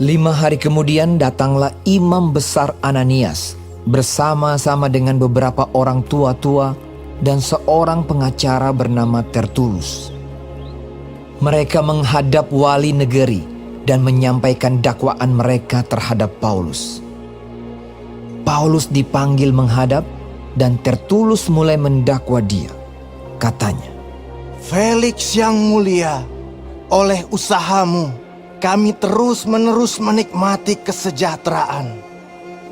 5 hari kemudian datanglah imam besar Ananias bersama-sama dengan beberapa orang tua-tua dan seorang pengacara bernama Tertulus. Mereka menghadap wali negeri dan menyampaikan dakwaan mereka terhadap Paulus. Paulus dipanggil menghadap dan Tertulus mulai mendakwa dia. Katanya, Felix yang mulia, oleh usahamu kami terus-menerus menikmati kesejahteraan,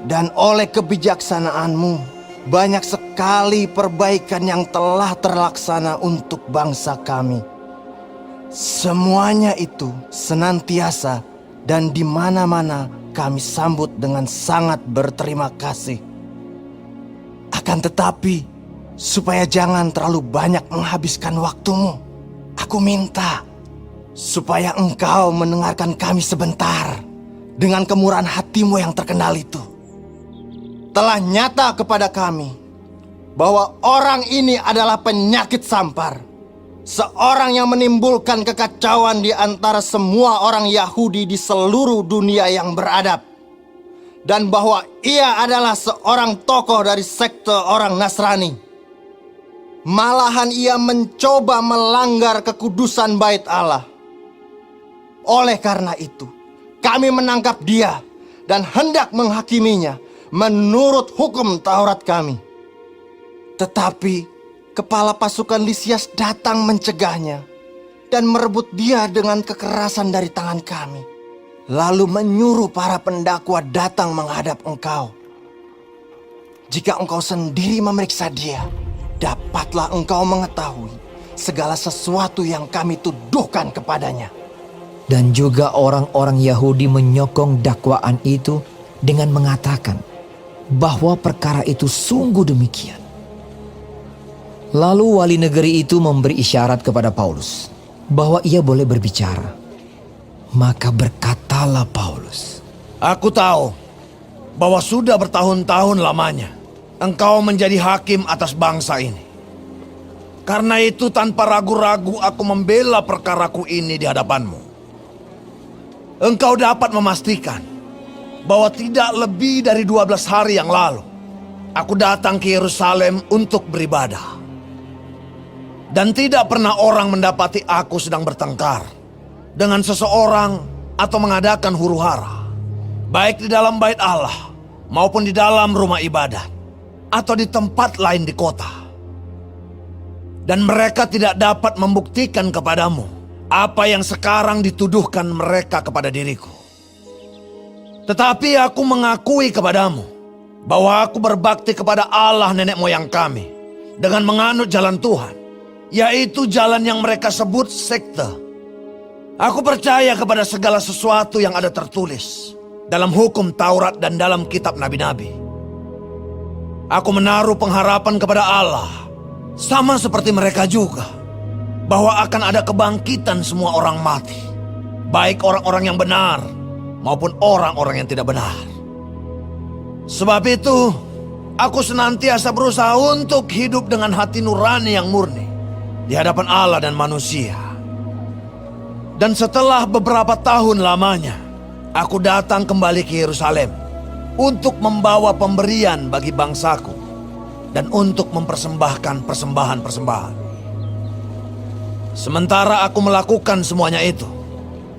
dan oleh kebijaksanaanmu banyak sekali perbaikan yang telah terlaksana untuk bangsa kami. Semuanya itu senantiasa dan di mana-mana kami sambut dengan sangat berterima kasih. Akan tetapi, supaya jangan terlalu banyak menghabiskan waktumu, aku minta supaya engkau mendengarkan kami sebentar dengan kemurahan hatimu yang terkenal itu. Telah nyata kepada kami bahwa orang ini adalah penyakit sampar, seorang yang menimbulkan kekacauan di antara semua orang Yahudi di seluruh dunia yang beradab, dan bahwa ia adalah seorang tokoh dari sekte orang Nasrani. Malahan ia mencoba melanggar kekudusan bait Allah. Oleh karena itu, kami menangkap dia dan hendak menghakiminya menurut hukum Taurat kami. Tetapi kepala pasukan Lisias datang mencegahnya dan merebut dia dengan kekerasan dari tangan kami, lalu menyuruh para pendakwa datang menghadap engkau. Jika engkau sendiri memeriksa dia, dapatlah engkau mengetahui segala sesuatu yang kami tuduhkan kepadanya. dan juga orang-orang Yahudi menyokong dakwaan itu dengan mengatakan bahwa perkara itu sungguh demikian. Lalu wali negeri itu memberi isyarat kepada Paulus bahwa ia boleh berbicara. Maka berkatalah Paulus, Aku tahu bahwa sudah bertahun-tahun lamanya engkau menjadi hakim atas bangsa ini. Karena itu tanpa ragu-ragu aku membela perkaraku ini di hadapanmu. Engkau dapat memastikan bahwa tidak lebih dari 12 hari yang lalu aku datang ke Yerusalem untuk beribadah. Dan tidak pernah orang mendapati aku sedang bertengkar dengan seseorang atau mengadakan huru-hara, baik di dalam bait Allah maupun di dalam rumah ibadat atau di tempat lain di kota. Dan mereka tidak dapat membuktikan kepadamu apa yang sekarang dituduhkan mereka kepada diriku. Tetapi aku mengakui kepadamu bahwa aku berbakti kepada Allah nenek moyang kami dengan menganut jalan Tuhan, yaitu jalan yang mereka sebut sekte. Aku percaya kepada segala sesuatu yang ada tertulis dalam hukum Taurat dan dalam kitab nabi-nabi. Aku menaruh pengharapan kepada Allah, sama seperti mereka juga, bahwa akan ada kebangkitan semua orang mati, baik orang-orang yang benar maupun orang-orang yang tidak benar. Sebab itu, aku senantiasa berusaha untuk hidup dengan hati nurani yang murni di hadapan Allah dan manusia. Dan setelah beberapa tahun lamanya, aku datang kembali ke Yerusalem untuk membawa pemberian bagi bangsaku dan untuk mempersembahkan persembahan-persembahan. Sementara aku melakukan semuanya itu,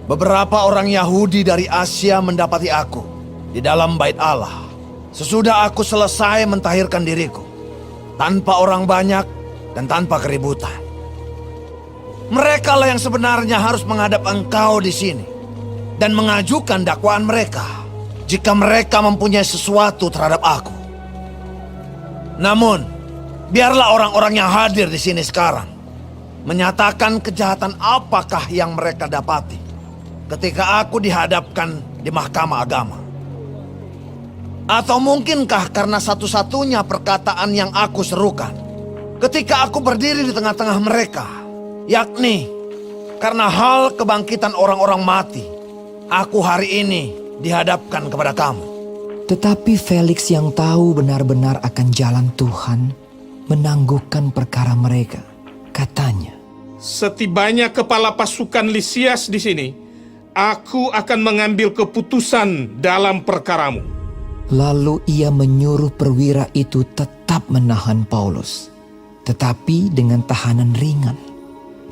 beberapa orang Yahudi dari Asia mendapati aku di dalam bait Allah sesudah aku selesai mentahirkan diriku, tanpa orang banyak dan tanpa keributan. Mereka lah yang sebenarnya harus menghadap engkau di sini dan mengajukan dakwaan mereka jika mereka mempunyai sesuatu terhadap aku. Namun, biarlah orang-orang yang hadir di sini sekarang menyatakan kejahatan apakah yang mereka dapati ketika aku dihadapkan di mahkamah agama. Atau mungkinkah karena satu-satunya perkataan yang aku serukan ketika aku berdiri di tengah-tengah mereka, yakni karena hal kebangkitan orang-orang mati, aku hari ini dihadapkan kepada kamu. tetapi Felix yang tahu benar-benar akan jalan Tuhan menangguhkan perkara mereka. Katanya, Setibanya kepala pasukan Lisias di sini, Aku akan mengambil keputusan dalam perkaramu. Lalu ia menyuruh perwira itu tetap menahan Paulus, tetapi dengan tahanan ringan,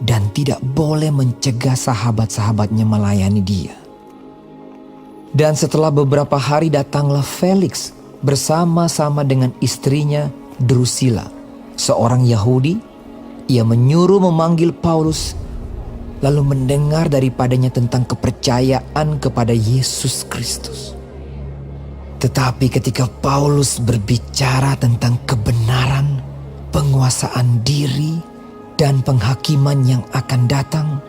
dan tidak boleh mencegah sahabat-sahabatnya melayani dia. Dan setelah beberapa hari datanglah Felix bersama-sama dengan istrinya Drusilla, seorang Yahudi. Ia menyuruh memanggil Paulus, lalu mendengar daripadanya tentang kepercayaan kepada Yesus Kristus. Tetapi ketika Paulus berbicara tentang kebenaran, penguasaan diri, dan penghakiman yang akan datang,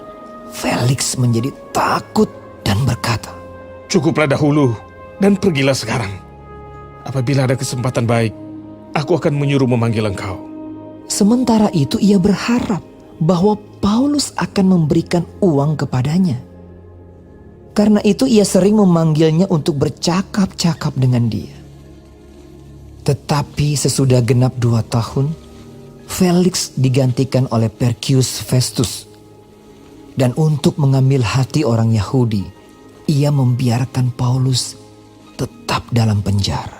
Felix menjadi takut dan berkata, Cukuplah dahulu dan pergilah sekarang. Apabila ada kesempatan baik, aku akan menyuruh memanggil engkau. sementara itu ia berharap bahwa Paulus akan memberikan uang kepadanya. Karena itu ia sering memanggilnya untuk bercakap-cakap dengan dia. Tetapi sesudah genap 2 tahun, Felix digantikan oleh Perkius Festus. Dan untuk mengambil hati orang Yahudi, ia membiarkan Paulus tetap dalam penjara.